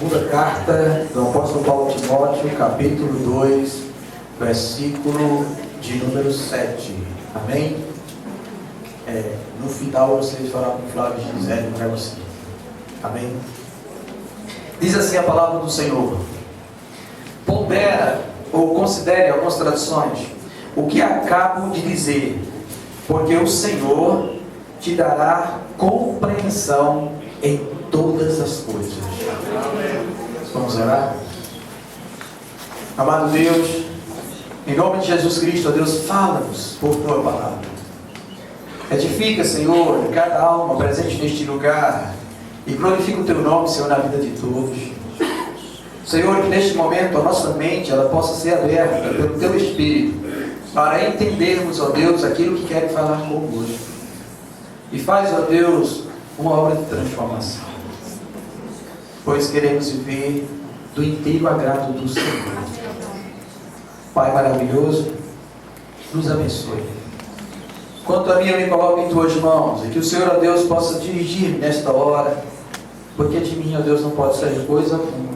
Segunda carta do apóstolo Paulo a Timóteo, capítulo 2, versículo de número 7. Amém? No final vocês falaram com o Flávio e Gisele para você. Amém? Diz assim a palavra do Senhor: pondera ou considere algumas traduções o que acabo de dizer, porque o Senhor te dará compreensão em todas as coisas. Vamos orar? Amado Deus, em nome de Jesus Cristo, ó Deus, fala-nos por tua palavra. Edifica, Senhor, cada alma presente neste lugar e glorifica o teu nome, Senhor, na vida de todos. Senhor, que neste momento a nossa mente ela possa ser aberta pelo teu Espírito para entendermos, ó Deus, aquilo que quer falar conosco. E faz, ó Deus, uma obra de transformação, pois queremos viver do inteiro agrado do Senhor. Pai maravilhoso, nos abençoe. Quanto a mim, eu me coloco em tuas mãos, e que o Senhor, ó Deus, possa dirigir-me nesta hora, porque de mim, ó Deus, não pode sair coisa alguma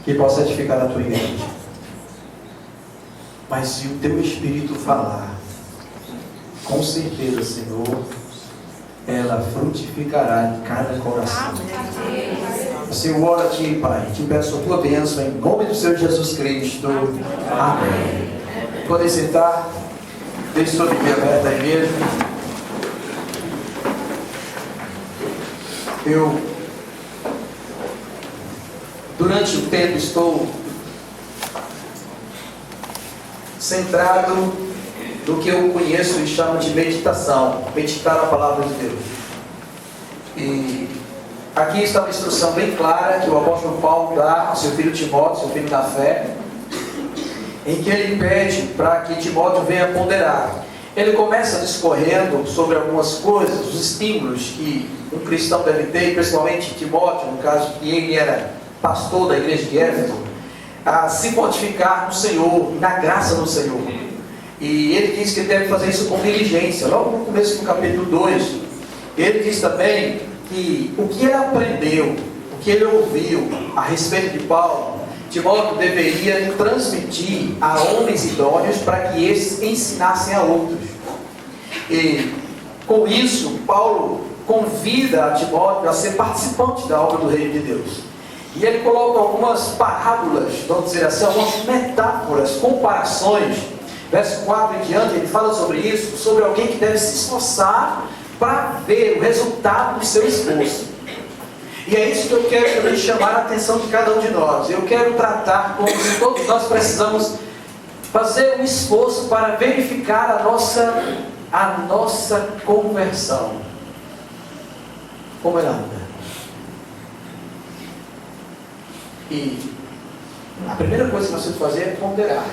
que possa edificar a tua igreja. Mas se o teu Espírito falar, com certeza, Senhor, ela frutificará em cada coração. Senhor, ora a Ti, Pai, te peço a Tua bênção em nome do Senhor Jesus Cristo. Amém. Podem sentar. Deixe sua Bíblia aberta aí mesmo. Eu, durante o tempo, estou centrado no que eu conheço e chamo de meditação. Meditar a palavra de Deus. E aqui está uma instrução bem clara que o apóstolo Paulo dá ao seu filho Timóteo, seu filho da fé, em que ele pede para que Timóteo venha ponderar. Ele começa discorrendo sobre algumas coisas, os estímulos que um cristão deve ter, principalmente Timóteo, no caso que ele era pastor da igreja de Éfeso, a se fortificar no Senhor, na graça do Senhor. E ele diz que ele deve fazer isso com diligência. Logo no começo do capítulo 2, ele diz também que o que ele aprendeu, o que ele ouviu a respeito de Paulo, Timóteo deveria transmitir a homens idôneos para que esses ensinassem a outros. E com isso, Paulo convida a Timóteo a ser participante da obra do reino de Deus. E ele coloca algumas parábolas, vamos dizer assim, algumas metáforas, comparações. Verso 4 em diante, ele fala sobre isso, sobre alguém que deve se esforçar para ver o resultado do seu esforço. E é isso que eu quero também chamar a atenção de cada um de nós. Eu quero tratar como se todos nós precisamos fazer um esforço para verificar a nossa conversão. Como ela anda. E a primeira coisa que nós temos que fazer é ponderar,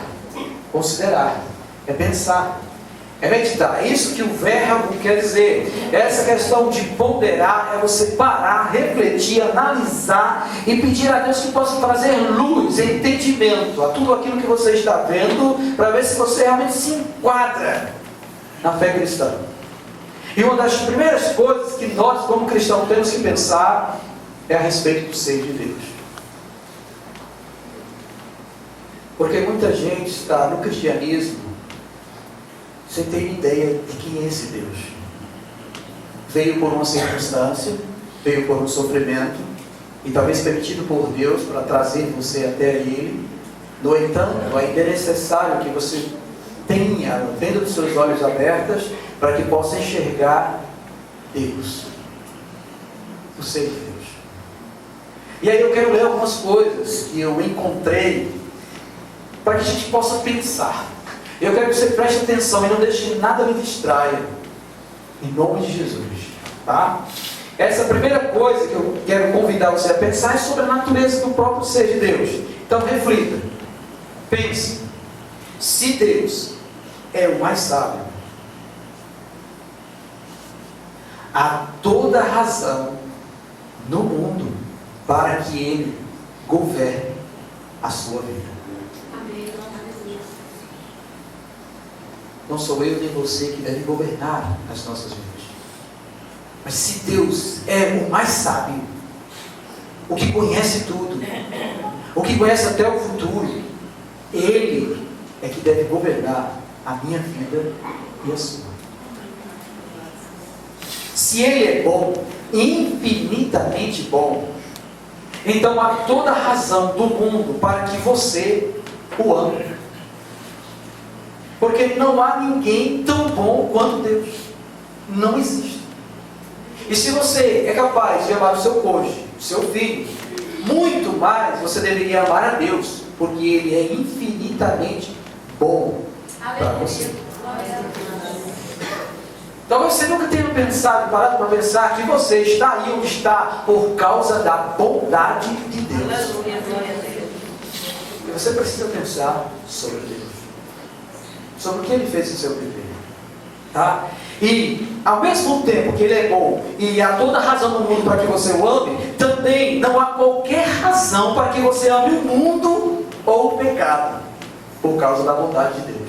considerar, é pensar, é meditar. É isso que o verbo quer dizer. Essa questão de ponderar é você parar, refletir, analisar e pedir a Deus que possa trazer luz, entendimento a tudo aquilo que você está vendo, para ver se você realmente se enquadra na fé cristã. E uma das primeiras coisas que nós como cristãos temos que pensar é a respeito do ser de Deus. Porque muita gente está no cristianismo sem ter ideia de quem é esse Deus. Veio por uma circunstância, veio por um sofrimento, e talvez permitido por Deus para trazer você até Ele. No entanto, ainda é necessário que você tenha a venda dos seus olhos abertas para que possa enxergar Deus, o ser de Deus. E aí eu quero ler algumas coisas que eu encontrei para que a gente possa pensar. Eu quero que você preste atenção e não deixe nada me distraia. Em nome de Jesus. Tá? Essa primeira coisa que eu quero convidar você a pensar é sobre a natureza do próprio ser de Deus. Então reflita. Pense. Se Deus é o mais sábio, há toda razão no mundo para que Ele governe a sua vida. Não sou eu nem você que deve governar as nossas vidas. Mas se Deus é o mais sábio, o que conhece tudo, o que conhece até o futuro. Ele é que deve governar a minha vida e a sua. Se Ele é bom, infinitamente bom, então há toda a razão do mundo para que você o ame. Porque não há ninguém tão bom quanto Deus. Não existe. E se você é capaz de amar o seu cônjuge, o seu filho, muito mais você deveria amar a Deus, porque Ele é infinitamente bom para você. Talvez você nunca tenha parado para pensar que você está aí onde está por causa da bondade de Deus. E você precisa pensar sobre Deus, sobre o que Ele fez em seu viver, tá? E ao mesmo tempo que Ele é bom e há toda a razão no mundo para que você o ame, também não há qualquer razão para que você ame o mundo ou o pecado, por causa da bondade de Deus.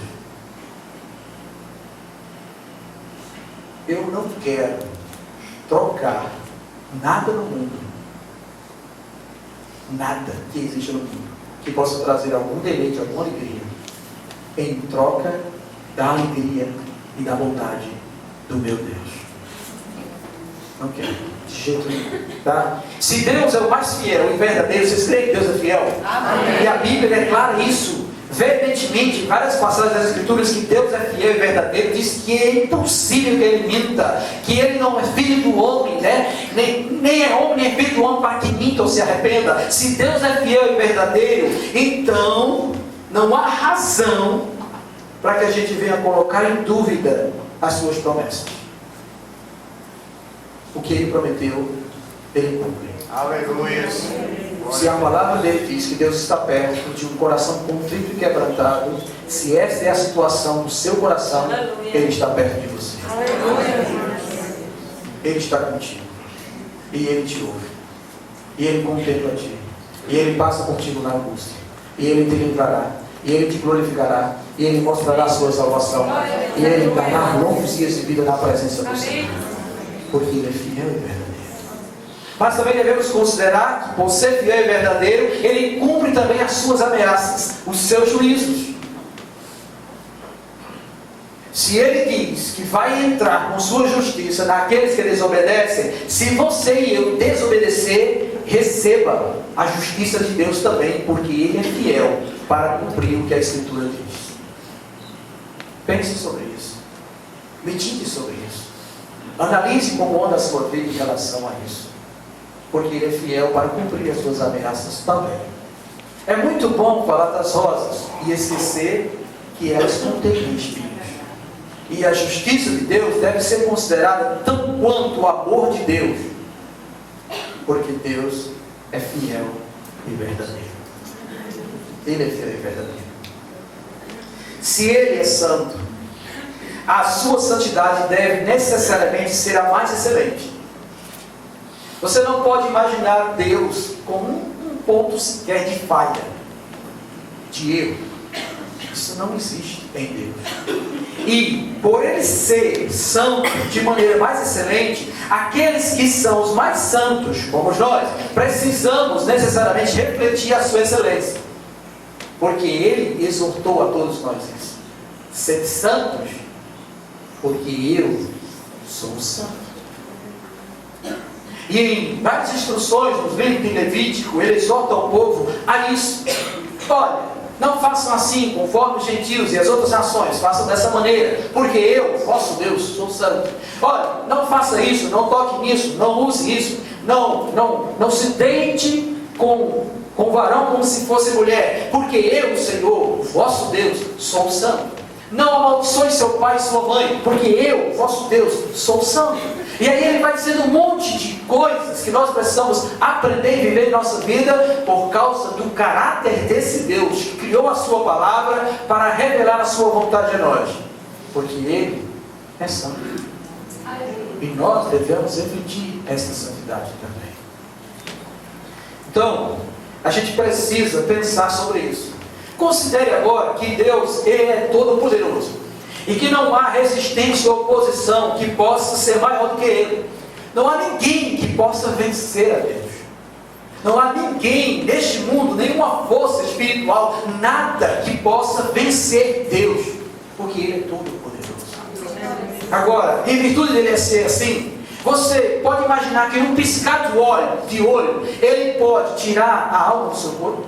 Eu não quero trocar nada no mundo, nada que existe no mundo, que possa trazer algum deleite, alguma alegria, em troca da alegria e da bondade do meu Deus. Não quero, de jeito nenhum, tá? Se Deus é o mais fiel e verdadeiro, vocês creem que Deus é fiel? Amém. E a Bíblia declara isso veementemente, em várias passagens das Escrituras, que Deus é fiel e verdadeiro. Diz que é impossível que Ele minta, que Ele não é filho do homem, né? Nem é homem, nem é filho do homem para que minta ou se arrependa. Se Deus é fiel e verdadeiro, então não há razão para que a gente venha colocar em dúvida as suas promessas. O que Ele prometeu, Ele cumpre. Aleluia. Se a palavra dele diz que Deus está perto de um coração contrito e quebrantado, se essa é a situação do seu coração, Ele está perto de você. Ele está contigo. E Ele te ouve. E Ele contempla ti. E Ele passa contigo na angústia. E Ele te livrará. E Ele te glorificará. E Ele mostrará a sua salvação. E Ele dará longos dias de vida na presença do Senhor. Porque Ele é fiel e verdadeiro. Mas também devemos considerar que, por ser fiel e verdadeiro, Ele cumpre também as suas ameaças, os seus juízos. Se Ele diz que vai entrar com sua justiça naqueles que desobedecem, se você e eu desobedecer, receba a justiça de Deus também, porque Ele é fiel para cumprir o que a Escritura diz. Pense sobre isso. Medite sobre isso. Analise como anda a sua vida em relação a isso. Porque Ele é fiel para cumprir as suas ameaças também. É muito bom falar das rosas e esquecer que elas contêm espinhos. E a justiça de Deus deve ser considerada tão quanto o amor de Deus. Porque Deus é fiel e verdadeiro. Ele é fiel e verdadeiro. Se Ele é santo, a sua santidade deve necessariamente ser a mais excelente. Você não pode imaginar Deus como um ponto sequer de falha, de erro. Isso não existe em Deus. E por Ele ser santo de maneira mais excelente, aqueles que são os mais santos, como nós, precisamos necessariamente refletir a sua excelência. Porque Ele exortou a todos nós isso. Sede santos, porque eu sou santo. E em várias instruções nos livros de Levítico, Ele exorta o povo a isso. Olha, não façam assim conforme os gentios e as outras nações, façam dessa maneira, porque eu, vosso Deus, sou santo. Olha, não faça isso, não toque nisso, não use isso, não se deite com o varão como se fosse mulher, porque eu, Senhor, vosso Deus, sou santo. Não amaldiçoe seu pai e sua mãe, porque eu, vosso Deus, sou santo. E aí Ele vai dizendo um monte de coisas que nós precisamos aprender e viver em nossa vida por causa do caráter desse Deus que criou a sua palavra para revelar a sua vontade a nós. Porque Ele é santo. E nós devemos refletir essa santidade também. Então, a gente precisa pensar sobre isso. Considere agora que Deus, Ele é todo poderoso. E que não há resistência ou oposição que possa ser maior do que Ele. Não há ninguém que possa vencer a Deus. Não há ninguém neste mundo, nenhuma força espiritual, nada que possa vencer Deus, porque Ele é todo poderoso. Agora, em virtude dele ser assim, você pode imaginar que num piscar de olho, Ele pode tirar a alma do seu corpo?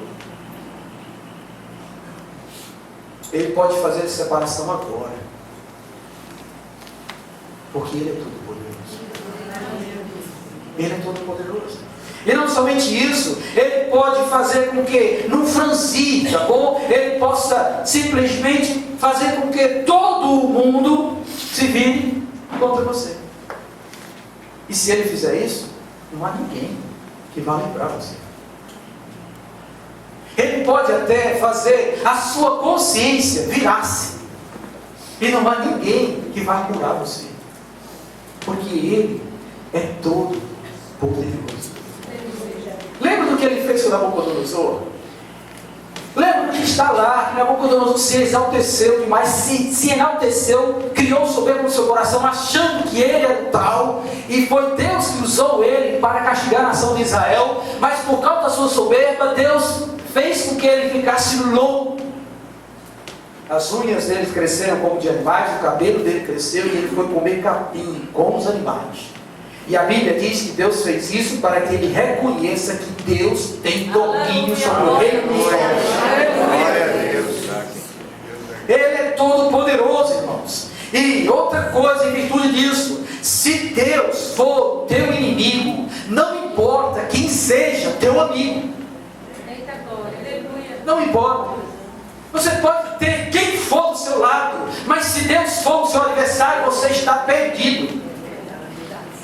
Ele pode fazer a separação agora, porque Ele é todo poderoso. Ele é todo poderoso. E não somente isso, Ele pode fazer com que, num franzir, tá bom? Ele possa simplesmente fazer com que todo mundo se vire contra você. E se Ele fizer isso, não há ninguém que vá lembrar você. Ele pode até fazer a sua consciência virar-se. E não há ninguém que vá curar você. Porque Ele é todo poderoso. Lembra do que Ele fez com Nabucodonosor? Lembra que está lá, Nabucodonosor se exalteceu demais, se enalteceu, criou soberba no seu coração, achando que ele era o tal, e foi Deus que usou ele para castigar a nação de Israel, mas por causa da sua soberba, Deus fez com que ele ficasse louco. As unhas dele cresceram como de animais, o cabelo dele cresceu e ele foi comer capim com os animais. E a Bíblia diz que Deus fez isso para que ele reconheça que Deus tem domínio sobre o reino dos homens. Ele é todo poderoso, irmãos. E outra coisa, em virtude disso, se Deus for teu inimigo, não importa quem seja teu amigo. Não importa. Você pode ter quem for do seu lado, mas se Deus for o seu adversário, você está perdido.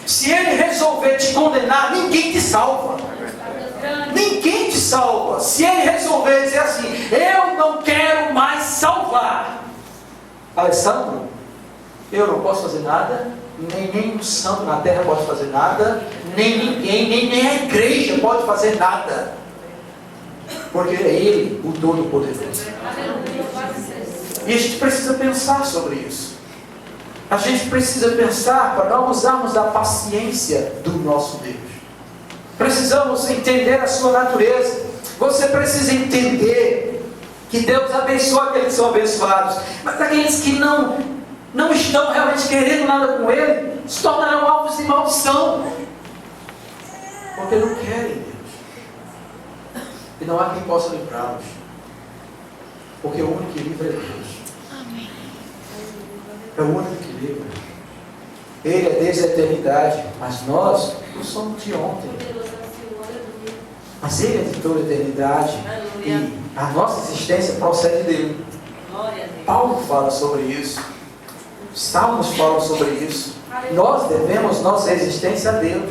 Se Ele resolver te condenar, ninguém te salva. Ninguém te salva. Se Ele resolver dizer assim, eu não quero mais salvar Alessandro, eu não posso fazer nada, nem um santo na terra pode fazer nada, nem ninguém, nem a igreja pode fazer nada, porque é Ele o Todo-Poderoso. E a gente precisa pensar sobre isso. A gente precisa pensar para não usarmos da paciência do nosso Deus. Precisamos entender a sua natureza. Você precisa entender que Deus abençoa aqueles que são abençoados, mas aqueles que não estão realmente querendo nada com Ele, se tornarão alvos de maldição, porque não querem Deus. E não há quem possa livrá-los, porque o único que livra é Deus. É o único que livra. Ele é desde a eternidade, mas nós não somos de ontem. Mas Ele é de toda a eternidade. E a nossa existência procede dele. Paulo fala sobre isso. Salmos falam sobre isso. Nós devemos nossa existência a Deus.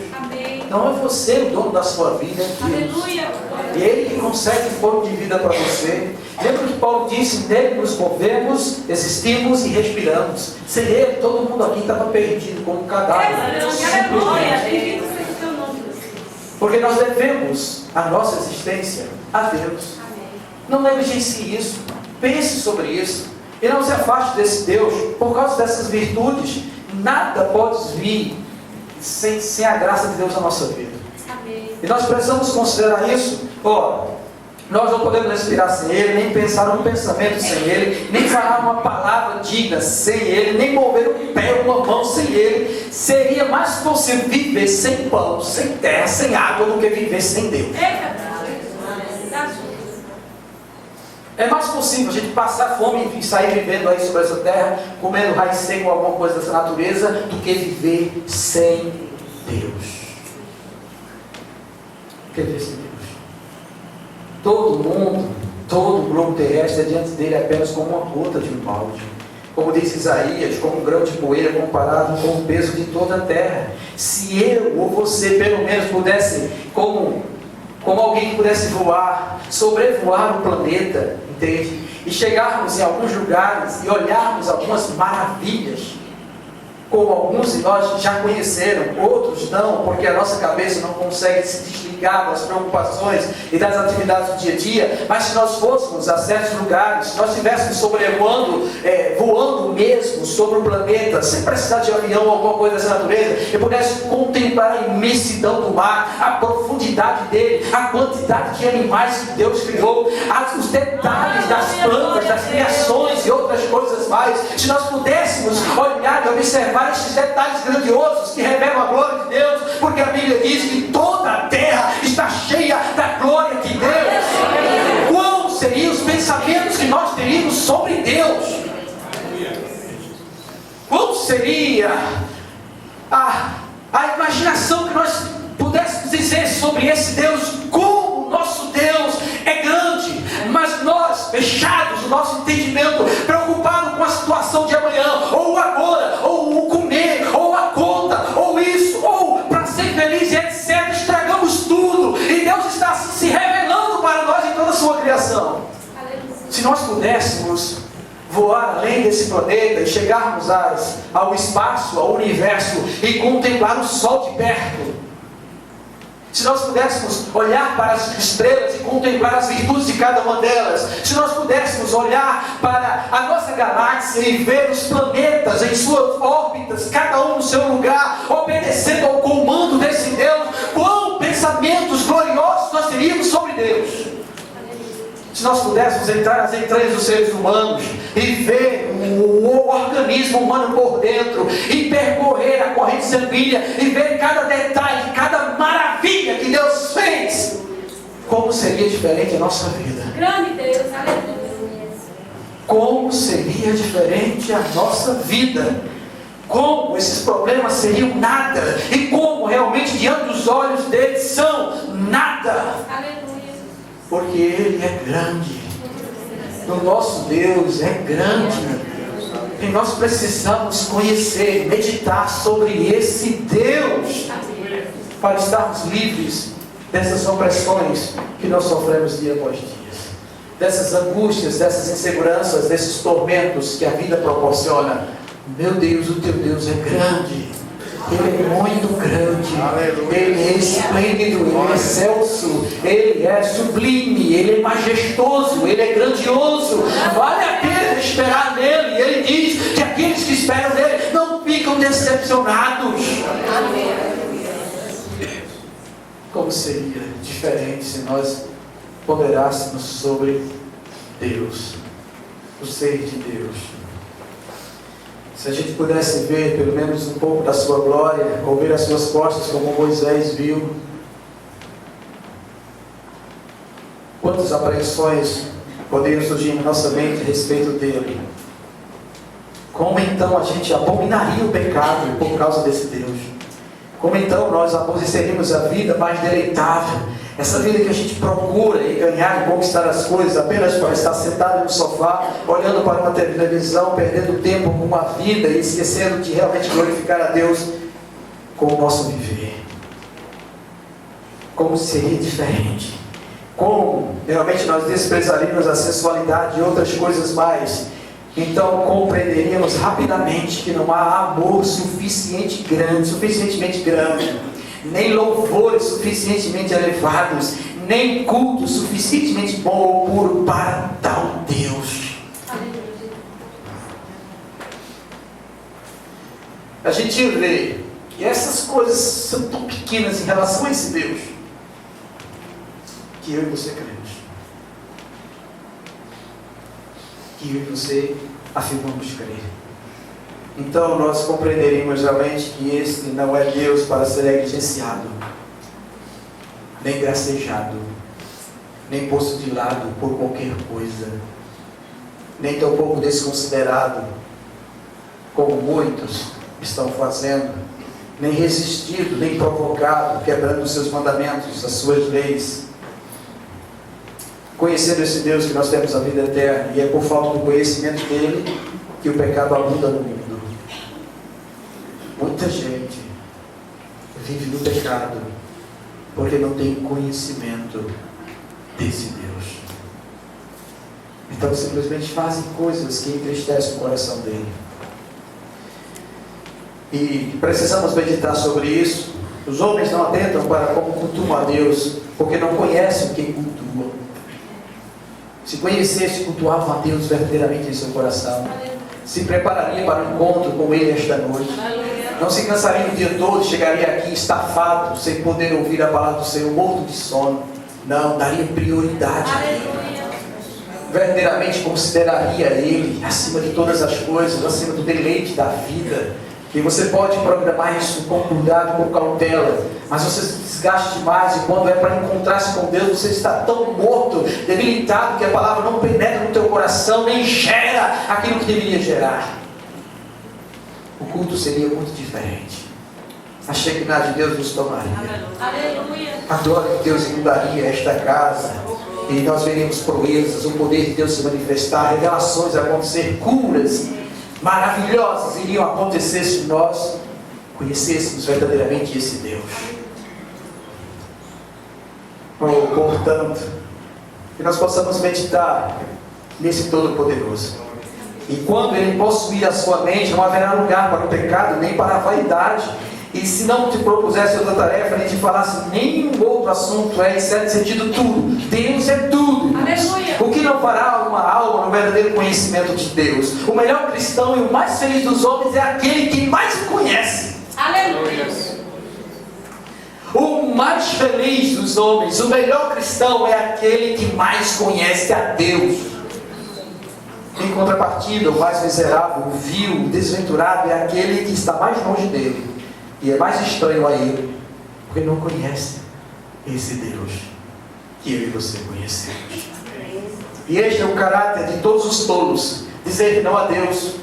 Não é você o dono da sua vida, é Deus. E Ele que consegue fogo de vida para você. Lembra que Paulo disse, nele nos movemos, existimos e respiramos. Sem Ele, todo mundo aqui estava perdido, como um cadáver. Porque nós devemos a nossa existência a Deus. Não negligencie isso. Pense sobre isso. E não se afaste desse Deus. Por causa dessas virtudes, nada pode vir sem a graça de Deus na nossa vida. E nós precisamos considerar isso. Nós não podemos respirar sem Ele, nem pensar um pensamento sem Ele, nem falar uma palavra digna sem Ele, nem mover um pé ou uma mão sem Ele. Seria mais possível viver sem pão, sem terra, sem água, do que viver sem Deus. É mais possível a gente passar fome e sair vivendo aí sobre essa terra, comendo raiz seco ou alguma coisa dessa natureza, do que viver sem Deus. Do que viver sem Deus. Todo mundo, todo o globo terrestre é diante dele apenas como uma gota de um balde. Como diz Isaías, como um grão de poeira comparado com o peso de toda a terra. Se eu ou você pelo menos pudesse, como alguém que pudesse voar, sobrevoar o planeta, entende? E chegarmos em alguns lugares e olharmos algumas maravilhas, como alguns de nós já conheceram, outros não, porque a nossa cabeça não consegue se desligar das preocupações e das atividades do dia a dia. Mas se nós fôssemos a certos lugares, se nós estivéssemos sobrevoando, voando mesmo sobre o planeta, sem precisar de avião ou alguma coisa dessa natureza, e pudesse contemplar a imensidão do mar, a profundidade dele, a quantidade de animais que Deus criou, os detalhes das plantas, das criações e outras coisas mais, se nós pudéssemos olhar e observar esses detalhes grandiosos que revelam a glória de Deus, porque a Bíblia diz que toda a terra está cheia da glória de Deus. Qual seriam os pensamentos que nós teríamos sobre Deus? Qual seria a imaginação que nós pudéssemos dizer sobre esse Deus? Como o nosso Deus é grande, mas nós, fechados no nosso entendimento, preocupados com a situação de amanhã, ou agora, ou o comer, ou a conta, ou isso, ou para ser feliz, etc. Estragamos tudo, e Deus está se revelando para nós em toda a sua criação. Se nós pudéssemos voar além desse planeta e chegarmos ao espaço, ao universo, e contemplar o Sol de perto, se nós pudéssemos olhar para as estrelas e contemplar as virtudes de cada uma delas, se nós pudéssemos olhar para a nossa galáxia e ver os planetas em suas órbitas, cada um no seu lugar, obedecendo ao comando desse Deus, quão pensamentos gloriosos nós teríamos sobre Deus. Se nós pudéssemos entrar nas entranhas dos seres humanos e ver o organismo humano por dentro, e percorrer a corrente sanguínea e ver cada detalhe, cada maravilha que Deus fez, como seria diferente a nossa vida? Grande Deus, aleluia. Como seria diferente a nossa vida? Como esses problemas seriam nada, e como realmente diante dos olhos dele são nada. Aleluia. Porque Ele é grande, o nosso Deus é grande, e nós precisamos conhecer, meditar sobre esse Deus, para estarmos livres dessas opressões que nós sofremos dia após dia, dessas angústias, dessas inseguranças, desses tormentos que a vida proporciona. Meu Deus, o teu Deus é grande, Ele é muito grande, aleluia. Ele é esplêndido, Ele é excelso, Ele é sublime, Ele é majestoso, Ele é grandioso. Vale a pena esperar nele. Ele diz que aqueles que esperam nele não ficam decepcionados. Como seria diferente se nós ponderássemos sobre Deus, o ser de Deus? Se a gente pudesse ver pelo menos um pouco da sua glória, ou ver as suas costas como Moisés viu, quantas apreensões poderiam surgir na nossa mente a respeito dele? Como então a gente abominaria o pecado por causa desse Deus? Como então nós aborreceríamos a vida mais deleitável, essa vida que a gente procura e ganhar e conquistar as coisas apenas para estar sentado no sofá, olhando para uma televisão, perdendo tempo com uma vida e esquecendo de realmente glorificar a Deus com o nosso viver? Como seria diferente? Como realmente nós desprezaríamos a sensualidade e outras coisas mais? Então compreenderíamos rapidamente que não há amor suficientemente grande, nem louvores suficientemente elevados, nem culto suficientemente bom ou puro para tal Deus. A gente vê que essas coisas são tão pequenas em relação a esse Deus, que eu e você cremos, que eu e você afirmamos crer. Então nós compreenderíamos realmente que este não é Deus para ser negligenciado, nem gracejado, nem posto de lado por qualquer coisa, nem tampouco desconsiderado, como muitos estão fazendo, nem resistido, nem provocado, quebrando os seus mandamentos, as suas leis. Conhecendo esse Deus que nós temos a vida eterna, e é por falta do conhecimento dele que o pecado abunda no mundo. Muita gente vive no pecado porque não tem conhecimento desse Deus. Então simplesmente fazem coisas que entristecem o coração dele. E precisamos meditar sobre isso. Os homens não atentam para como cultuam a Deus, porque não conhecem quem cultua. Se conhecesse, cultuavam a Deus verdadeiramente em seu coração. Se prepararia para um encontro com Ele esta noite. Não se cansaria o dia todo, chegaria aqui estafado, sem poder ouvir a palavra do Senhor, morto de sono. Não, daria prioridade a Ele. Verdadeiramente consideraria Ele acima de todas as coisas, acima do deleite da vida. E você pode programar isso com cuidado, com cautela, mas você se desgaste demais, e quando é para encontrar-se com Deus, você está tão morto, debilitado, que a palavra não penetra no teu coração, nem gera aquilo que deveria gerar. O culto seria muito diferente. A Shekinah de Deus nos tomaria. Aleluia. A glória de Deus inundaria esta casa. E nós veríamos proezas, o poder de Deus se manifestar, revelações acontecer, curas maravilhosas iriam acontecer se nós conhecêssemos verdadeiramente esse Deus. Portanto, que nós possamos meditar nesse Todo-Poderoso. E quando Ele possuir a sua mente, não haverá lugar para o pecado, nem para a vaidade. E se não te propusesse outra tarefa, nem te falasse nenhum outro assunto, em certo sentido tudo. Deus é tudo. Aleluia. O que não fará uma alma no verdadeiro conhecimento de Deus? O melhor cristão e o mais feliz dos homens é aquele que mais o conhece. Aleluia. O mais feliz dos homens, o melhor cristão é aquele que mais conhece a Deus. Em contrapartida, o mais miserável, o vil, o desventurado é aquele que está mais longe dele. E é mais estranho a ele, porque não conhece esse Deus que eu e você conhecemos. E este é o caráter de todos os tolos, dizer não a Deus.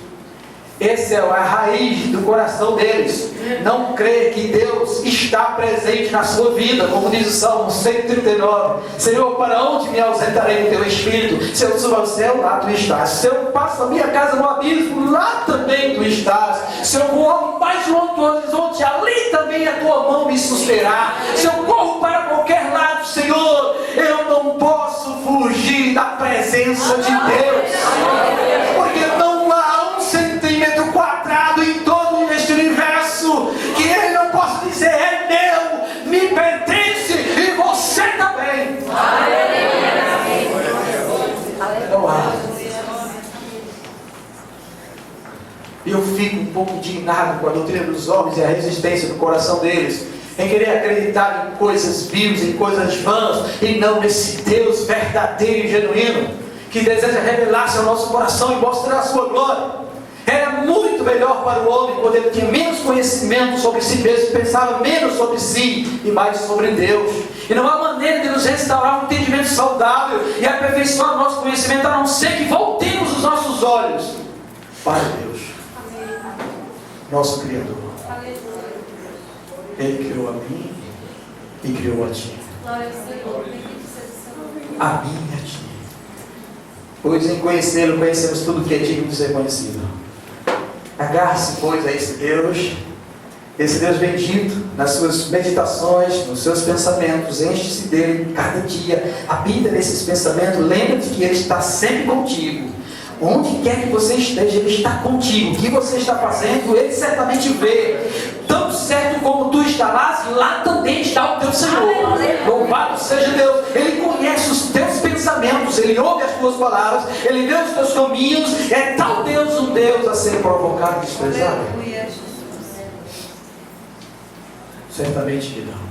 Essa é a raiz do coração deles. Não crer que Deus está presente na sua vida, como diz o Salmo 139. Senhor, para onde me ausentarei do teu Espírito? Se eu subo ao céu, lá tu estás. Se eu passo a minha casa no abismo, lá também tu estás. Se eu vou mais longe do horizonte, ali também a tua mão me susterá. Se eu corro para qualquer lado, Senhor, eu não posso fugir da presença de Deus. Porque não há um centímetro quadrado em todo este universo que Ele não possa dizer é meu, me pertence e você também. Não há. Eu fico um pouco indignado com a doutrina dos homens e a resistência do coração deles em querer acreditar em coisas vivas, em coisas vãs, e não nesse Deus verdadeiro e genuíno que deseja revelar-se ao nosso coração e mostrar a sua glória. Era muito melhor para o homem quando ele tinha menos conhecimento sobre si mesmo, pensava menos sobre si e mais sobre Deus. E não há maneira de nos restaurar um entendimento saudável e aperfeiçoar o nosso conhecimento, a não ser que voltemos os nossos olhos para Deus, nosso Criador. Ele criou a mim e criou a ti. A mim e a ti. Pois em conhecê-lo, conhecemos tudo que é digno de ser conhecido. Agarre-se, pois, a esse Deus bendito, nas suas meditações, nos seus pensamentos, enche-se dele cada dia, habita nesses pensamentos, lembra-te que Ele está sempre contigo. Onde quer que você esteja, Ele está contigo. O que você está fazendo, Ele certamente vê. Tão certo como tu estarás, lá também está o teu Senhor. Louvado seja Deus. Ele conhece os teus pensamentos, Ele ouve as tuas palavras, Ele vê os teus caminhos. É tal Deus um Deus a ser provocado e desprezado? Certamente que não.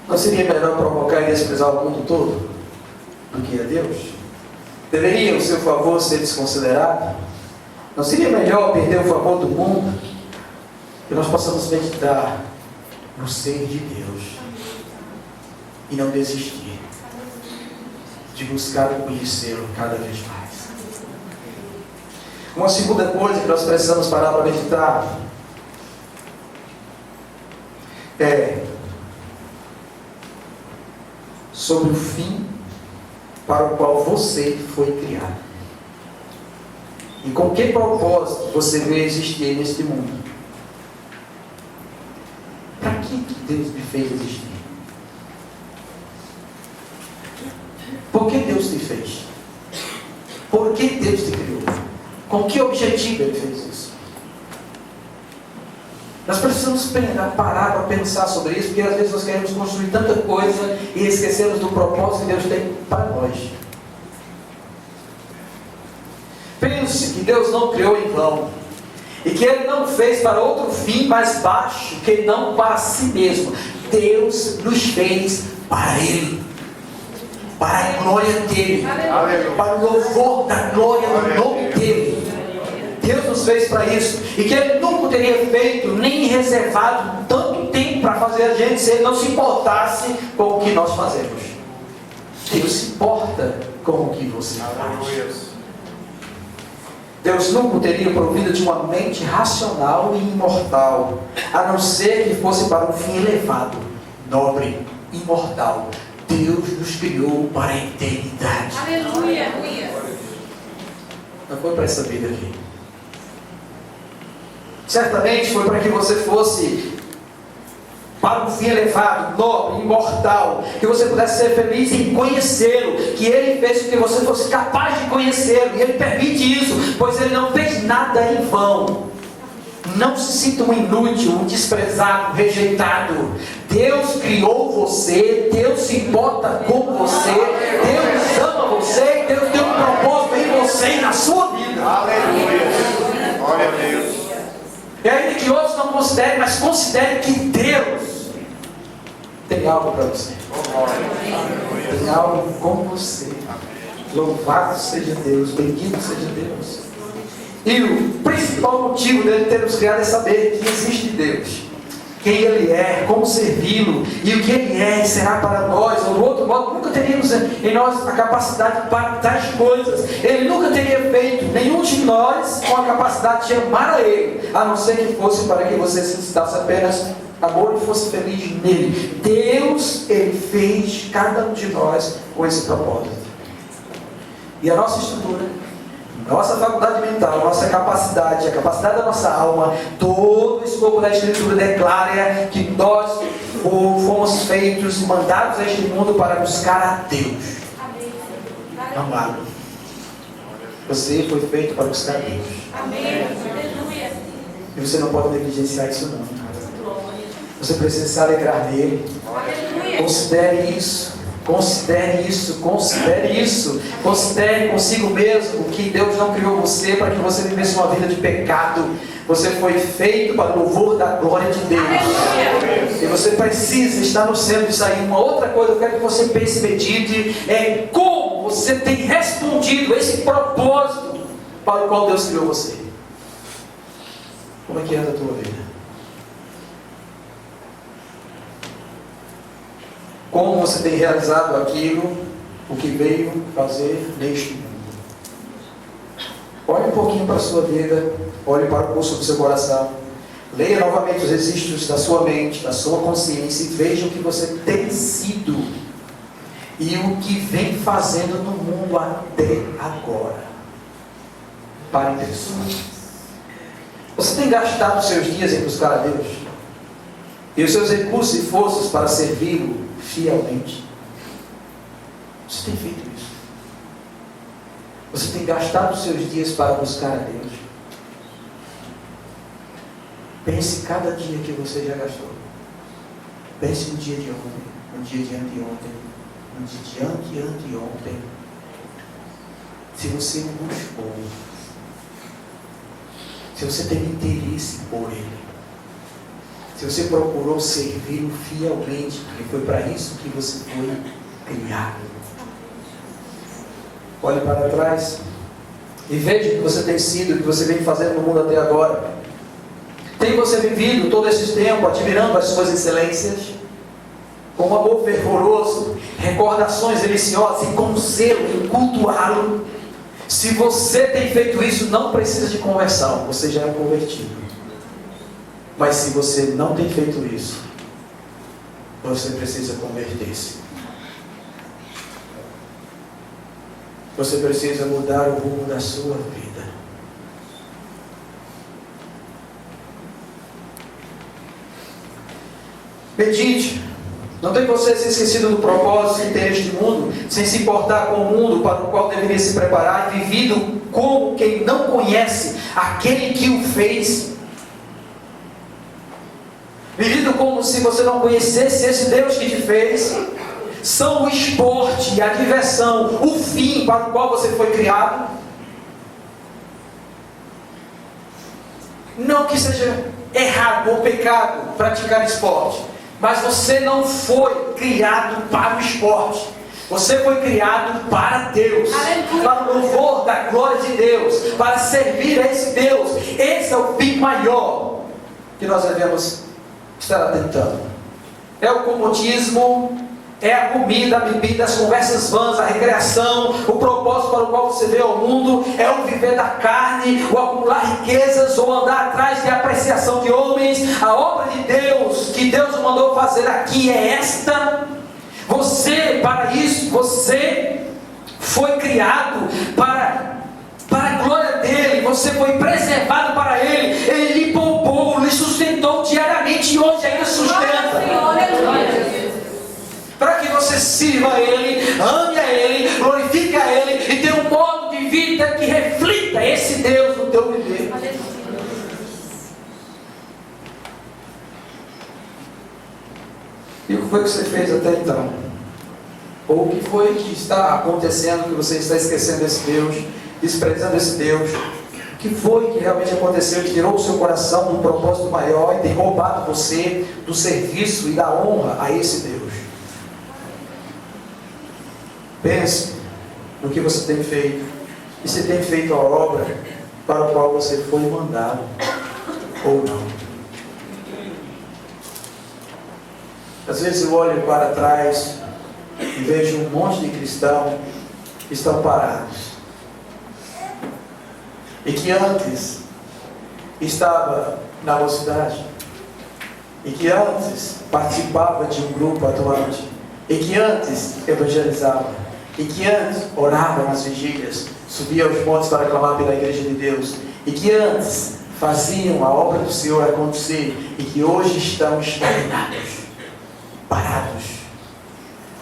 Não seria melhor provocar e desprezar o mundo todo do que a Deus? Deveria o seu favor ser desconsiderado? Não seria melhor perder o favor do mundo? Que nós possamos meditar no ser de Deus e não desistir de buscar e conhecê-lo cada vez mais. Uma segunda coisa que nós precisamos parar para meditar é sobre o fim para o qual você foi criado. E com que propósito você veio existir neste mundo? Para que Deus me fez existir? Por que Deus te fez? Por que Deus te criou? Com que objetivo Ele fez isso? Nós precisamos parar para pensar sobre isso, porque às vezes nós queremos construir tanta coisa e esquecemos do propósito que Deus tem para nós. Pense que Deus não criou em vão, e que Ele não fez para outro fim mais baixo que não para si mesmo. Deus nos fez para Ele, para a glória dEle, para o louvor da glória do nome dEle. Deus nos fez para isso, e que Ele nunca teria feito, nem reservado tanto tempo para fazer a gente, se Ele não se importasse com o que nós fazemos. Deus se importa com o que você faz. Deus nunca teria provido de uma mente racional e imortal, a não ser que fosse para um fim elevado, nobre, imortal. Deus nos criou para a eternidade. Aleluia. Não foi para essa vida aqui. Certamente foi para que você fosse para um fim elevado, nobre, imortal, que você pudesse ser feliz em conhecê-lo, que Ele fez com que você fosse capaz de conhecê-lo, e Ele permite isso, pois Ele não fez nada em vão. Não se sinta um inútil, um desprezado, um rejeitado. Deus criou você, Deus se importa com você, Deus ama você, Deus tem um propósito em você e na sua vida. Aleluia. Glória a Deus. E ainda que outros não considerem, mas considere que Deus tem algo para você. Tem algo com você. Louvado seja Deus, bendito seja Deus. E o principal motivo dele ter nos criado é saber que existe Deus, quem Ele é, como servi-lo, e o que Ele é e será para nós. Ou do outro modo, nunca teríamos em nós a capacidade para tais coisas. Ele nunca teria feito nenhum de nós com a capacidade de amar a Ele, a não ser que fosse para que você se sentasse apenas amor e fosse feliz nele. Deus, Ele fez cada um de nós com esse propósito. E a nossa estrutura, nossa faculdade mental, nossa capacidade, a capacidade da nossa alma, todo o escopo da Escritura declara que nós fomos feitos, mandados a este mundo para buscar a Deus. Amado, você foi feito para buscar a Deus. Amém. Aleluia. E você não pode negligenciar isso não. Você precisa se alegrar nele. Aleluia. Considere isso. Considere isso, considere isso. Considere consigo mesmo que Deus não criou você para que você vivesse uma vida de pecado. Você foi feito para o louvor da glória de Deus. E você precisa estar no centro disso aí. Uma outra coisa que eu quero que você pense e medite é como você tem respondido a esse propósito para o qual Deus criou você. Como é que anda a tua vida? Como você tem realizado aquilo, o que veio fazer neste mundo? Olhe um pouquinho para a sua vida, olhe para o curso do seu coração, leia novamente os registros da sua mente, da sua consciência e veja o que você tem sido e o que vem fazendo no mundo até agora. Pare e pense. Você tem gastado os seus dias em buscar a Deus? E os seus recursos e forças para servi-lo fielmente? Você tem feito isso? Você tem gastado os seus dias para buscar a Deus? Pense cada dia que você já gastou. Pense no dia de ontem, no dia de anteontem, no dia de anteontem. Se você o buscou, se você teve interesse por Ele, se você procurou servi-lo fielmente, porque foi para isso que você foi criado. Olhe para trás e veja o que você tem sido, o que você vem fazendo no mundo até agora. Tem você vivido todo esse tempo admirando as suas excelências, com um amor fervoroso, recordações deliciosas, em conhecê-lo, em cultuá-lo? Se você tem feito isso, não precisa de conversão, você já é um convertido. Mas se você não tem feito isso, você precisa converter-se. Você precisa mudar o rumo da sua vida. Medite. Não tem você se esquecido do propósito que tem neste mundo, sem se importar com o mundo para o qual deveria se preparar, e vivido como quem não conhece aquele que o fez. vivido como se você não conhecesse esse Deus que te fez, são o esporte, a diversão, o fim para o qual você foi criado. Não que seja errado ou pecado praticar esporte, mas você não foi criado para o esporte. Você foi criado para Deus, para o louvor da glória de Deus, para servir a esse Deus. Esse é o fim maior que nós devemos estar atentando. É o comodismo, é a comida, a bebida, as conversas vãs, a recreação, o propósito para o qual você veio ao mundo, é o viver da carne, o acumular riquezas, ou andar atrás de apreciação de homens. A obra de Deus, que Deus nos mandou fazer aqui é esta. Você, para isso, você foi criado para a glória dele, você foi preservado para ele, ele lhe poupou, lhe sustentou diariamente e hoje ainda sustenta. Para que você sirva a ele, ame a ele, glorifique a ele e tenha um modo de vida que reflita esse Deus no teu viver. E o que foi que você fez até então? Ou o que foi que está acontecendo que você está esquecendo esse Deus, desprezando esse Deus? O que foi que realmente aconteceu que tirou o seu coração do propósito maior e tem roubado você do serviço e da honra a esse Deus? Pense no que você tem feito e se tem feito a obra para a qual você foi mandado ou não. Às vezes eu olho para trás e vejo um monte de cristãos que estão parados e que antes estava na mocidade e que antes participava de um grupo atuante e que antes evangelizava e que antes orava nas vigílias, subia aos montes para clamar pela igreja de Deus e que antes faziam a obra do Senhor acontecer e que hoje estão estagnados, parados,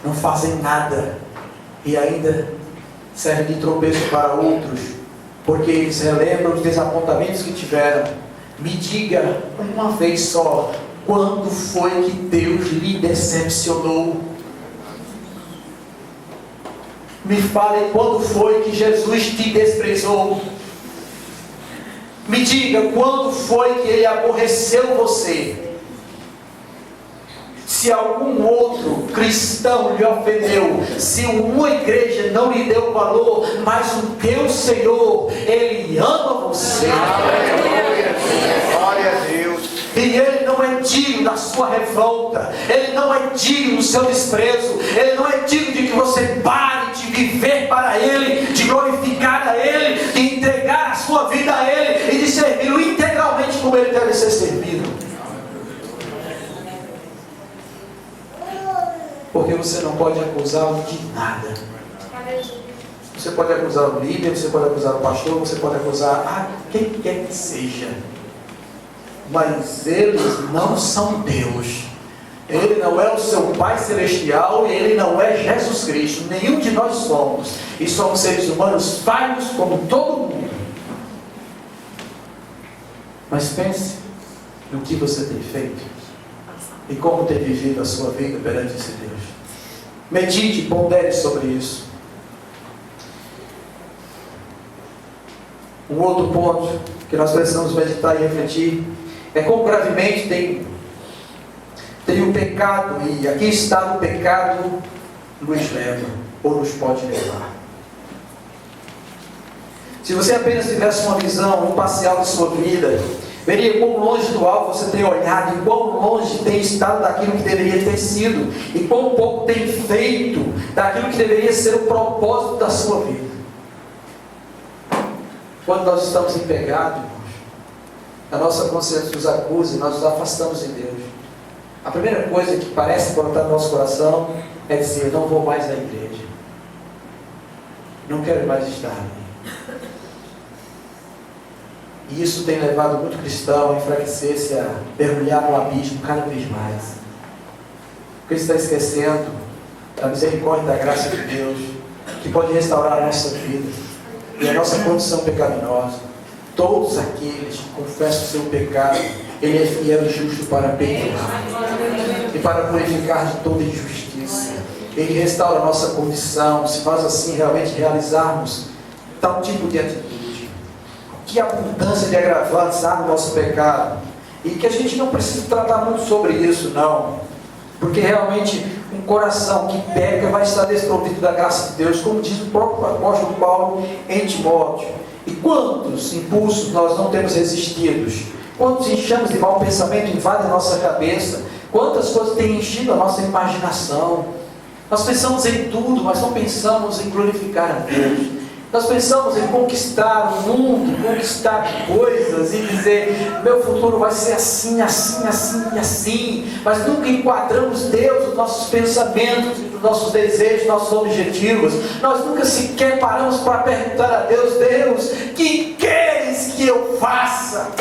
não fazem nada e ainda servem de tropeço para outros, porque eles relembram os desapontamentos que tiveram. Me diga uma vez só, quando foi que Deus lhe decepcionou? Me fale quando foi que Jesus te desprezou. Me diga quando foi que Ele aborreceu você. Se algum outro cristão lhe ofendeu, se uma igreja não lhe deu valor, mas o teu Senhor, Ele ama você. Glória a Deus. E Ele não é digno da sua revolta, Ele não é digno do seu desprezo, Ele não é digno de que você pare de viver para Ele, de glorificar a Ele, de entregar a sua vida a Ele e de servi-lo integralmente como Ele deve ser servido. Porque você não pode acusá-lo de nada. Você pode acusar o líder, você pode acusar o pastor, você pode acusar quem quer que seja. Mas eles não são Deus. Ele não é o seu Pai Celestial e Ele não é Jesus Cristo. Nenhum de nós somos. E somos seres humanos falhos como todo mundo. Mas pense no que você tem feito e como tem vivido a sua vida perante esse Deus. Medite, pondere sobre isso. Um outro ponto que nós precisamos meditar e refletir é como gravemente tem o pecado, e aqui está o pecado nos leva, ou nos pode levar. Se você apenas tivesse uma visão, um parcial de sua vida, veria quão longe do alvo você tem olhado, e quão longe tem estado daquilo que deveria ter sido, e quão pouco tem feito daquilo que deveria ser o propósito da sua vida. Quando nós estamos em pecado, irmãos, a nossa consciência nos acusa e nós nos afastamos de Deus. A primeira coisa que parece brotar no nosso coração é dizer: eu não vou mais à igreja, não quero mais estar ali. E isso tem levado muito cristão a enfraquecer-se, a mergulhar no abismo cada vez mais. Porque está esquecendo da misericórdia e da graça de Deus, que pode restaurar a nossa vida e a nossa condição pecaminosa. Todos aqueles que confessam o seu pecado Ele é fiel e justo para perdoar e para purificar de toda injustiça. Ele restaura a nossa condição, se faz assim realmente realizarmos tal tipo de atitude. Que abundância de agravantes há no nosso pecado. E que a gente não precisa tratar muito sobre isso, não. Porque realmente um coração que peca vai estar desprovido da graça de Deus, como diz o próprio apóstolo Paulo em Timóteo. E quantos impulsos nós não temos resistidos? Quantos enxames de mau pensamento invadem a nossa cabeça? Quantas coisas têm enchido a nossa imaginação? Nós pensamos em tudo, mas não pensamos em glorificar a Deus. Nós pensamos em conquistar o mundo, conquistar coisas e dizer, meu futuro vai ser assim, assim, assim e assim. Mas nunca enquadramos Deus nos nossos pensamentos, nos nossos desejos, nossos objetivos. Nós nunca sequer paramos para perguntar a Deus, Deus, que queres que eu faça?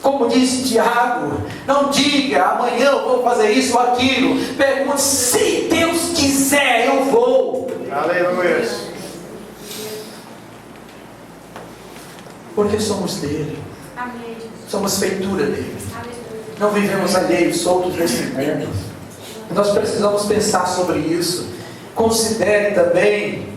Como disse Tiago, não diga, amanhã eu vou fazer isso ou aquilo. Pergunte, se Deus quiser, eu vou. Aleluia. Porque somos dele. Amém. Somos feitura dele. Aleluia. Não vivemos alheios, soltos nesse mundo. Nós precisamos pensar sobre isso. Considere também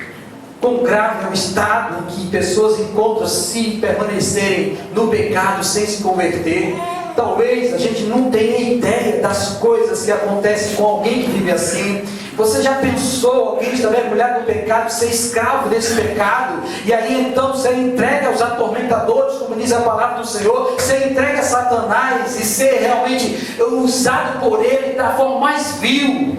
quão grave é o estado em que pessoas encontram-se permanecerem no pecado sem se converter. Talvez a gente não tenha ideia das coisas que acontecem com alguém que vive assim. Você já pensou alguém estar mergulhado no pecado, ser escravo desse pecado, e aí então ser entregue aos atormentadores, como diz a palavra do Senhor, ser entregue a Satanás e ser realmente usado por ele da forma mais vil?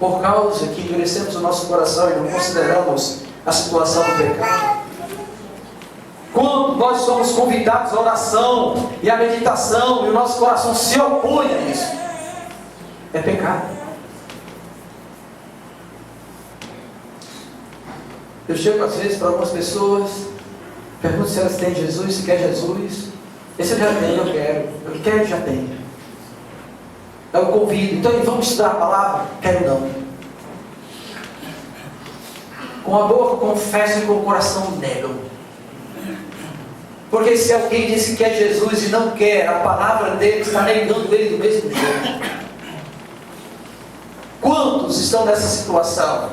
Por causa que endurecemos o nosso coração e não consideramos a situação do pecado. Quando nós somos convidados à oração e à meditação e o nosso coração se opõe a isso, é pecado. Eu chego às vezes para algumas pessoas, pergunto se elas têm Jesus, se quer Jesus. Esse eu já tenho, eu quero. Eu quero, já tenho. Eu convido, então vamos estudar a palavra? Quero não. Com a boca confessam e com o coração negam. Porque se alguém disse que é Jesus e não quer, a palavra dele está negando ele do mesmo jeito. Quantos estão nessa situação?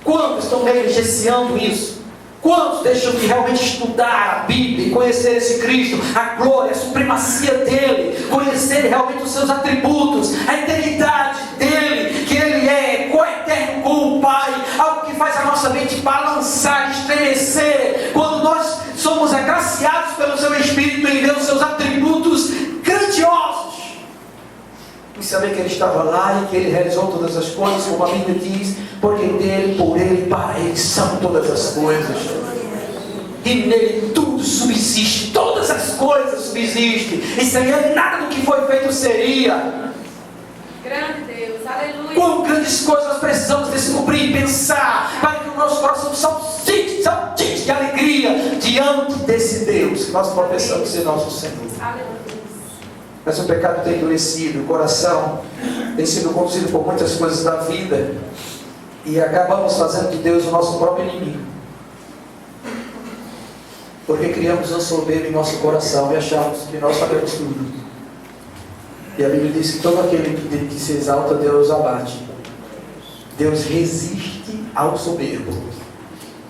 Quantos estão negligenciando isso? Quantos deixam de realmente estudar a Bíblia e conhecer esse Cristo, a glória, a supremacia dele, conhecer realmente os seus atributos, a eternidade dele, que ele é coeterno com o Pai, algo que faz a nossa mente balançar, estremecer, quando nós somos agraciados pelo seu Espírito em ver os seus atributos grandiosos, e saber que ele estava lá e que ele realizou todas as coisas, como a Bíblia diz, porque dele, por ele, para ele são todas as coisas. E nele tudo subsiste, todas as coisas subsistem. E sem ele nada do que foi feito seria. Grande Deus, aleluia. Quão grandes coisas nós precisamos descobrir e pensar, para que o nosso coração saltite de alegria diante desse Deus que nós professamos ser nosso Senhor. Aleluia. Mas o pecado tem endurecido, o coração tem sido conduzido por muitas coisas da vida, e acabamos fazendo de Deus o nosso próprio inimigo, porque criamos um soberbo em nosso coração e achamos que nós sabemos tudo. E a Bíblia diz que todo aquele que se exalta, Deus abate. Deus resiste ao soberbo,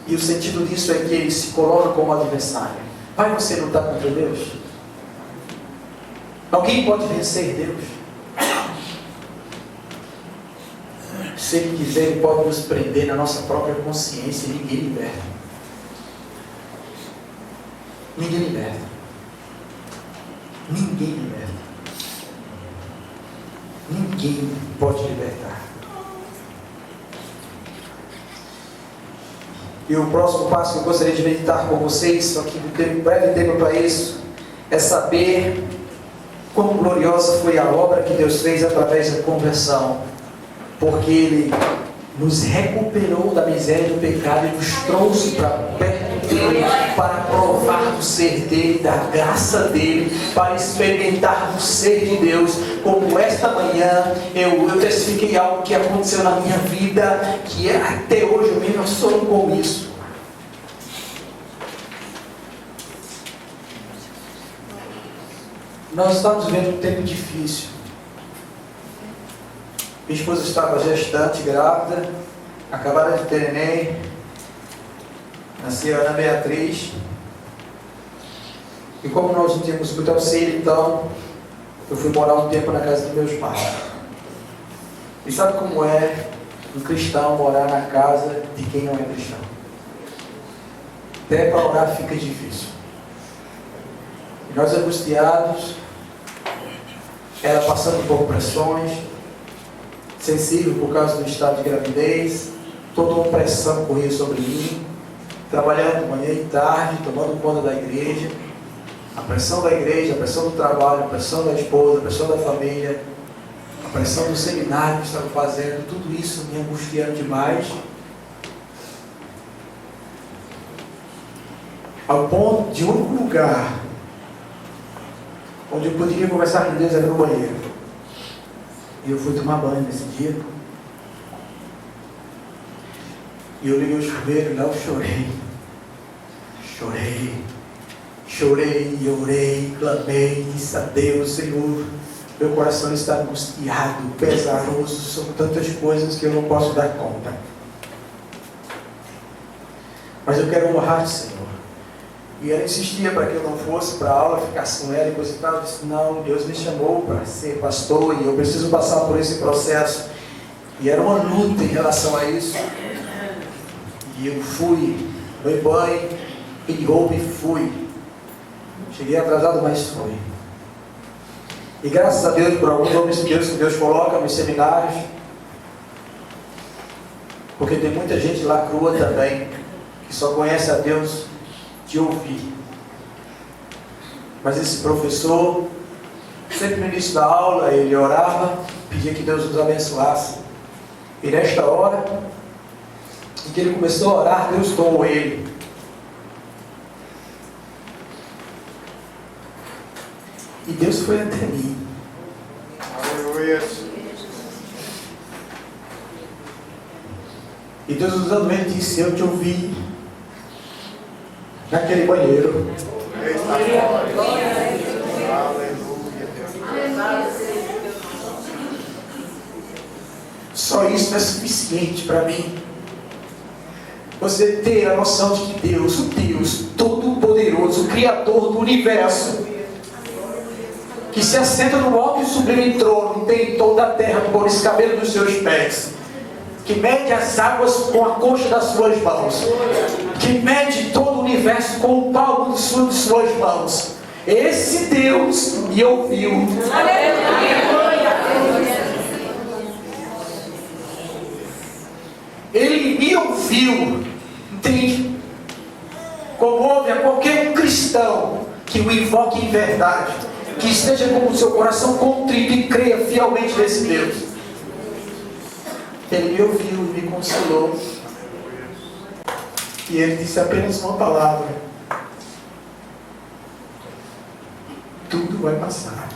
e o sentido disso é que ele se coloca como adversário. Vai você lutar contra Deus? Alguém pode vencer Deus? Se Ele quiser, Ele pode nos prender na nossa própria consciência e ninguém liberta. Ninguém liberta. Ninguém liberta. Ninguém pode libertar. E o próximo passo que eu gostaria de meditar com vocês, só que não tenho breve tempo para isso, é saber quão gloriosa foi a obra que Deus fez através da conversão, porque Ele nos recuperou da miséria do pecado e nos trouxe para perto dEle, para provar do ser dEle, da graça dEle, para experimentar o ser de Deus. Como esta manhã eu testifiquei algo que aconteceu na minha vida, que até hoje eu me emociono com isso. Nós estamos vivendo um tempo difícil. Minha esposa estava gestante, grávida, acabara de ter neném, nasceu a Ana Beatriz. E como nós não tínhamos muito auxílio, então eu fui morar um tempo na casa dos meus pais. E sabe como é um cristão morar na casa de quem não é cristão? Até para orar fica difícil. E nós angustiados, ela passando por pressões, sensível por causa do estado de gravidez, toda uma pressão corria sobre mim, trabalhando manhã e tarde, tomando conta da igreja, a pressão da igreja, a pressão do trabalho, a pressão da esposa, a pressão da família, a pressão do seminário que estava fazendo, tudo isso me angustiando demais, ao ponto de um lugar onde eu poderia conversar com Deus era no banheiro. E eu fui tomar banho nesse dia. E eu liguei o chuveiro e lá eu chorei. Chorei, orei, clamei, disse a Deus, Senhor, meu coração está angustiado, pesaroso, são tantas coisas que eu não posso dar conta. Mas eu quero honrar-te, Senhor. E ela insistia para que eu não fosse para a aula, ficasse com ela e coisa e tal. Eu disse, não, Deus me chamou para ser pastor e eu preciso passar por esse processo. E era uma luta em relação a isso. E eu fui, dei banho, pedi roupa e fui. Cheguei atrasado, mas foi. E graças a Deus por alguns homens de Deus que Deus coloca nos seminários. Porque tem muita gente lá crua também, que só conhece a Deus de ouvir. Mas esse professor, sempre no início da aula, ele orava, pedia que Deus nos abençoasse. E nesta hora, em que ele começou a orar, Deus tomou ele. E Deus foi até mim. Aleluia. E Deus usando ele disse, eu te ouvi naquele banheiro. Eita glória. Aleluia. Só isso é suficiente para mim. Você ter a noção de que Deus, o Deus Todo-Poderoso, o Criador do Universo, que se assenta no alto e sublime trono, tem toda a terra por escabelo dos seus pés, que mede as águas com a coxa das suas mãos, que mede todo o universo com o palmo de suas mãos. Esse Deus me ouviu. Ele me ouviu. Entende? Como ouve a qualquer cristão que o invoque em verdade, que esteja com o seu coração contrito e creia fielmente nesse Deus. Ele me ouviu e me consolou. E ele disse apenas uma palavra: tudo vai passar.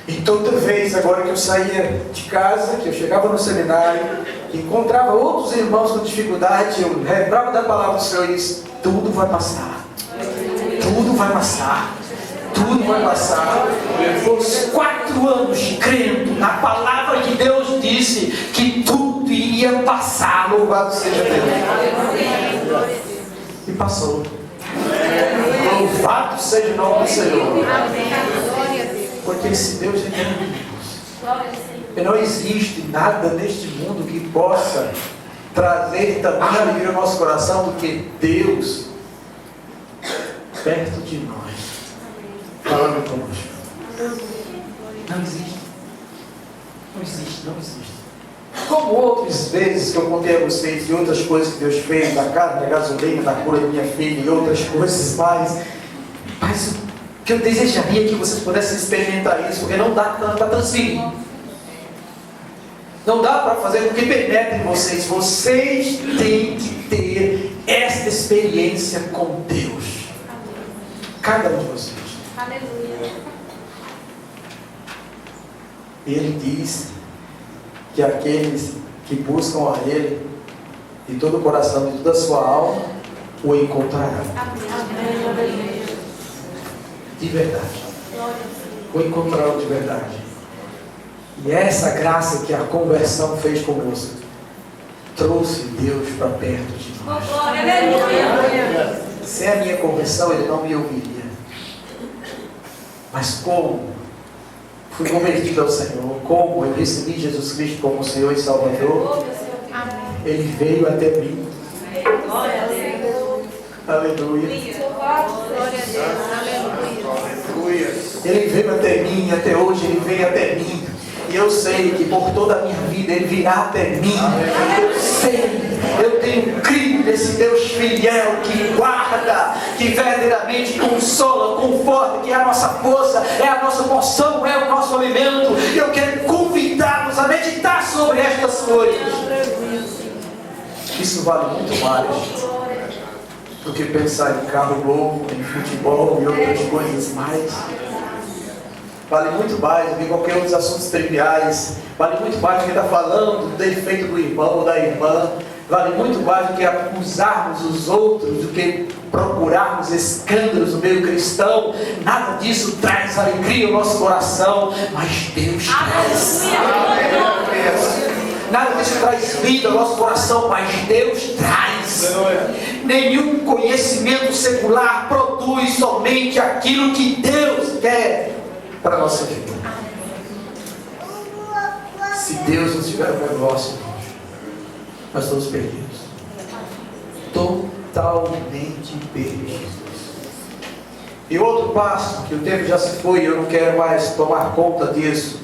E toda vez agora que eu saía de casa, que eu chegava no seminário, encontrava outros irmãos com dificuldade, eu lembrava da palavra do Senhor e disse: tudo vai passar. Tudo vai passar. Tudo vai passar. Os 4 anos crendo na palavra que Deus disse que tudo iria passar. Louvado seja Deus. E passou. Louvado seja o nome do Senhor. Porque esse Deus é Deus. E não existe nada neste mundo que possa trazer tamanha alegria ao nosso coração do que Deus perto de nós, falando conosco. Não existe. Não existe, não existe. Como outras vezes que eu contei a vocês de outras coisas que Deus fez, da casa, da gasolina, da cura da minha filha e outras coisas mais. Mas o que eu desejaria que vocês pudessem experimentar isso, porque não dá para transferir. Não dá para fazer com que penetre em vocês. Vocês têm que ter esta experiência com Deus. Cada um de vocês. Aleluia. E Ele diz que aqueles que buscam a Ele de todo o coração, de toda a sua alma, o encontrarão. De verdade. O encontrarão de verdade. E essa graça que a conversão fez conosco trouxe Deus para perto de nós. Sem a minha conversão, Ele não me ouviria. Mas como fui convertido ao Senhor, como eu recebi Jesus Cristo como Senhor e Salvador, Ele veio até mim. Aleluia. Ele veio até mim, até hoje Ele veio até mim. E eu sei que por toda a minha vida Ele virá até mim. Eu sei, eu tenho crido nesse Deus fiel que guarda, que verdadeiramente consola, conforta, que é a nossa força, é a nossa porção, é o nosso alimento. E eu quero convidá-los a meditar sobre estas coisas. Isso vale muito mais do que pensar em carro novo, em futebol e outras coisas mais. Vale muito mais do que qualquer outros assuntos triviais. Vale muito mais do que estar falando do defeito do irmão ou da irmã. Vale muito mais do que acusarmos os outros, do que procurarmos escândalos no meio cristão. Nada disso traz alegria ao nosso coração, mas Deus traz. Nada disso traz vida ao nosso coração, mas Deus traz. Nenhum conhecimento secular produz somente aquilo que Deus quer para a nossa vida. Se Deus não tiver um negócio, nós estamos perdidos. Totalmente perdidos. E outro passo, que o tempo já se foi e eu não quero mais tomar conta disso,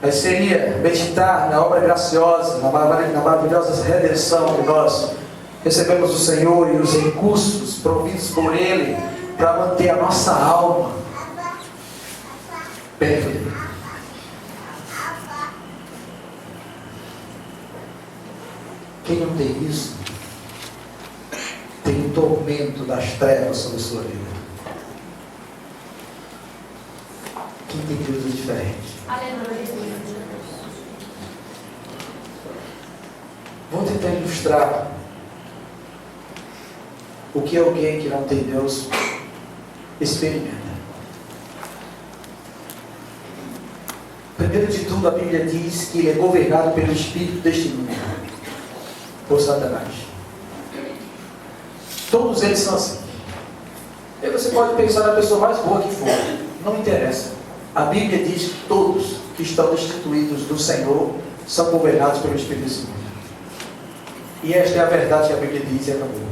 mas seria meditar na obra graciosa, na maravilhosa redenção que nós recebemos do Senhor e os recursos providos por Ele para manter a nossa alma perto dele. Quem não tem isso, tem o tormento das trevas sobre a sua vida. Quem tem Deus é diferente. Vou tentar ilustrar o que alguém que não tem Deus experimenta. Primeiro de tudo, a Bíblia diz que ele é governado pelo espírito deste mundo, por Satanás. Todos eles são assim. E você pode pensar na pessoa mais boa que for, não interessa. A Bíblia diz que todos que estão destituídos do Senhor são governados pelo espírito desse mundo. E esta é a verdade que a Bíblia diz e acabou.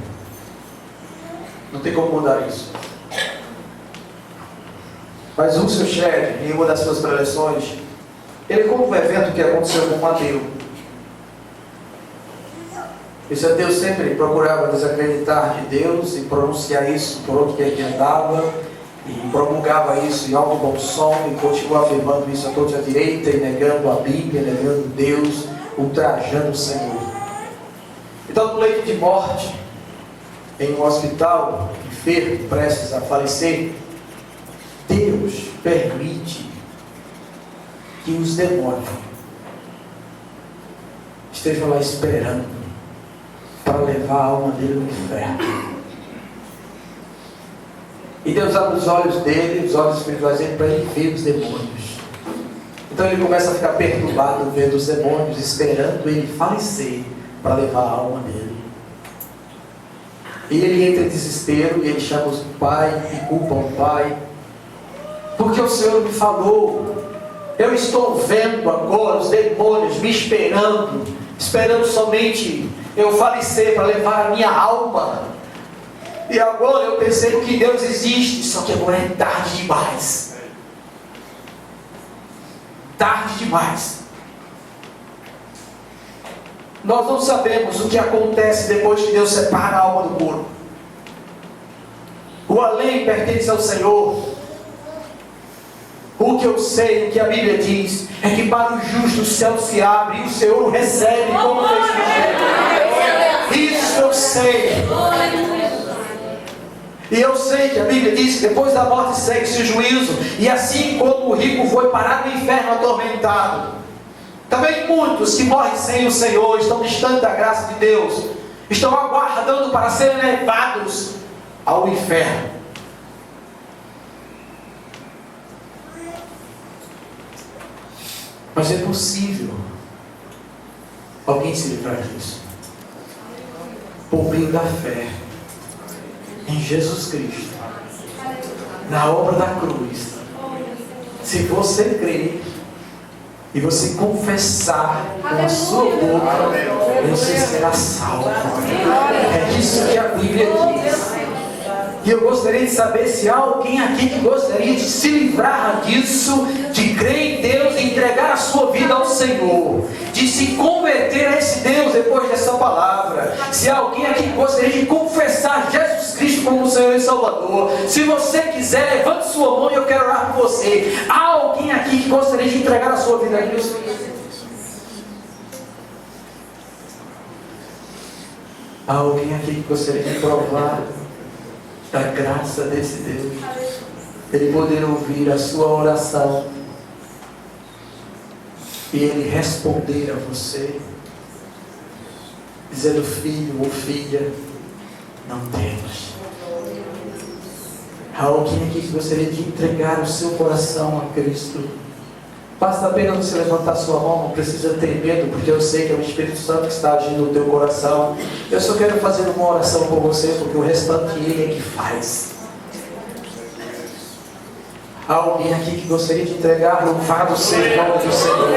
Não tem como mudar isso. Mas Russell Shedd, em uma das suas preleções, ele conta um evento que aconteceu com um ateu. Esse ateu sempre procurava desacreditar de Deus e pronunciar isso por onde quer que andava, e promulgava isso em alto bom som, e continuava afirmando isso a todos à direita, e negando a Bíblia, negando Deus, ultrajando o Senhor. Então, no leito de morte, em um hospital, enfermo, prestes a falecer, Deus permite que os demônios estejam lá esperando para levar a alma dele no inferno. E Deus abre os olhos dele, os olhos espirituais dele, para ele ver os demônios. Então ele começa a ficar perturbado vendo os demônios, esperando ele falecer para levar a alma dele. E ele entra em desespero e ele chama o pai e culpa o pai. Porque o Senhor me falou, eu estou vendo agora os demônios me esperando somente eu falecer para levar a minha alma. E agora eu percebo que Deus existe, só que agora é tarde demais. Tarde demais. Nós não sabemos o que acontece depois que Deus separa a alma do corpo. O além pertence ao Senhor. O que eu sei, o que a Bíblia diz, é que para o justo o céu se abre e o Senhor o recebe como fez. Isso eu sei. E eu sei que a Bíblia diz que depois da morte segue-se o juízo. E assim como o rico foi parar no inferno atormentado, também muitos que morrem sem o Senhor estão distantes da graça de Deus. estão aguardando para serem levados ao inferno. Mas é possível alguém se livrar disso por meio da fé em Jesus Cristo, na obra da cruz. Se você crer e você confessar com a sua boca, você será salvo. É isso que a Bíblia diz. E eu gostaria de saber se há alguém aqui que gostaria de se livrar disso, de crer em Deus e entregar a sua vida ao Senhor, de se converter a esse Deus depois dessa palavra. Se há alguém aqui que gostaria de confessar Jesus Cristo como Senhor e Salvador, se você quiser, levante sua mão e eu quero orar por você. Há alguém aqui que gostaria de entregar a sua vida a Cristo? Há alguém aqui que gostaria de provar da graça desse Deus, Ele poder ouvir a sua oração e Ele responder a você, dizendo: filho ou filha, não temas. Há alguém aqui que gostaria de entregar o seu coração a Cristo? Basta apenas você levantar sua mão, não precisa ter medo, porque eu sei que é o Espírito Santo que está agindo no teu coração. Eu só quero fazer uma oração por você, porque o restante Ele é que faz. Há alguém aqui que gostaria de entregar? Louvado seja o nome do Senhor.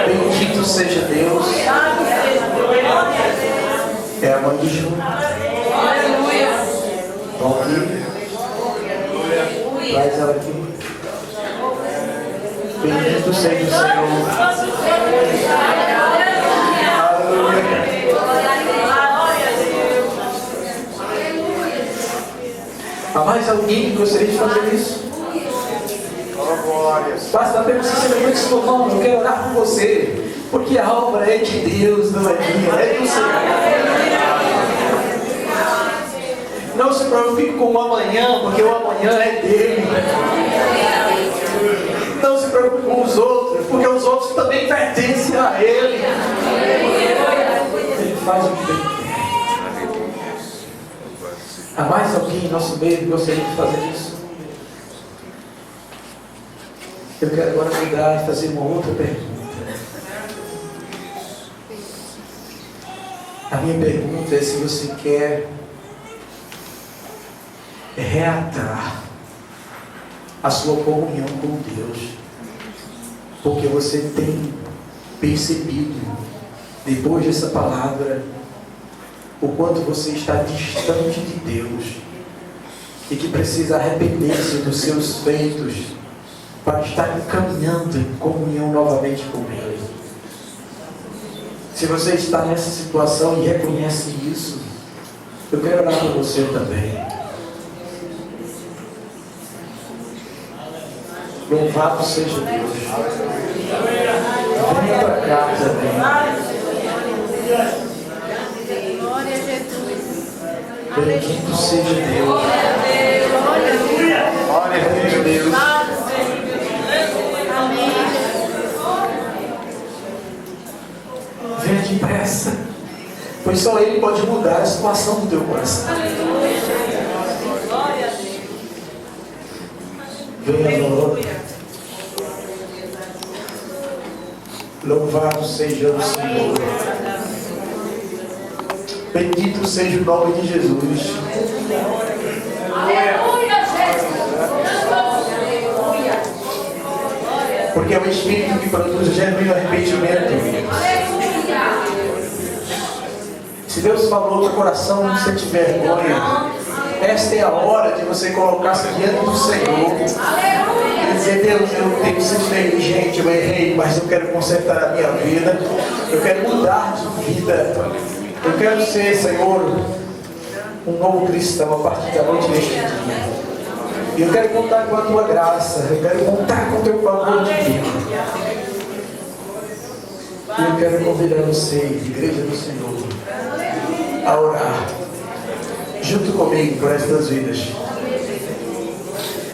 Bendito seja Deus. É a mãe de Ju. Vamos aqui. Traz ela aqui. Bendito seja o Senhor. Há mais alguém que gostaria de fazer isso? Basta apenas você levante sua mão. Eu quero orar por você, porque a obra é de Deus, não é minha, é do Senhor. Não se preocupe com o amanhã, porque o amanhã é dele. Não se preocupe com os outros, porque os outros também pertencem a Ele. Ele faz o que tem que ter. Há mais alguém em nosso meio que gostaria de fazer isso? Eu quero agora mudar e fazer uma outra pergunta. A minha pergunta é se você quer reatar a sua comunhão com Deus, porque você tem percebido, depois dessa palavra, o quanto você está distante de Deus e que precisa arrepender-se dos seus feitos para estar caminhando em comunhão novamente com Ele. Se você está nessa situação e reconhece isso, eu quero orar por você também. Louvado seja Deus. Venha para cá também. Glória a Jesus. Bendito seja Deus. Glória a Deus. Amém. Venha depressa, pois só Ele pode mudar a situação do teu coração. Venha, Lord. Louvado seja o Senhor. Bendito seja o nome de Jesus. Aleluia, Jesus. Aleluia. Porque é o Espírito que produz o genuíno arrependimento. Aleluia. Se Deus falou no teu coração, não sente vergonha. Esta é a hora de você colocar-se diante do Senhor. E dizer: Deus, eu tenho sido negligente, eu errei, mas eu quero consertar a minha vida. Eu quero mudar de vida. Eu quero ser, Senhor, um novo cristão a partir da noite deste dia. E eu quero contar com a tua graça. Eu quero contar com o teu favor divino. E eu quero convidar você, Igreja do Senhor, a orar junto comigo por estas vidas.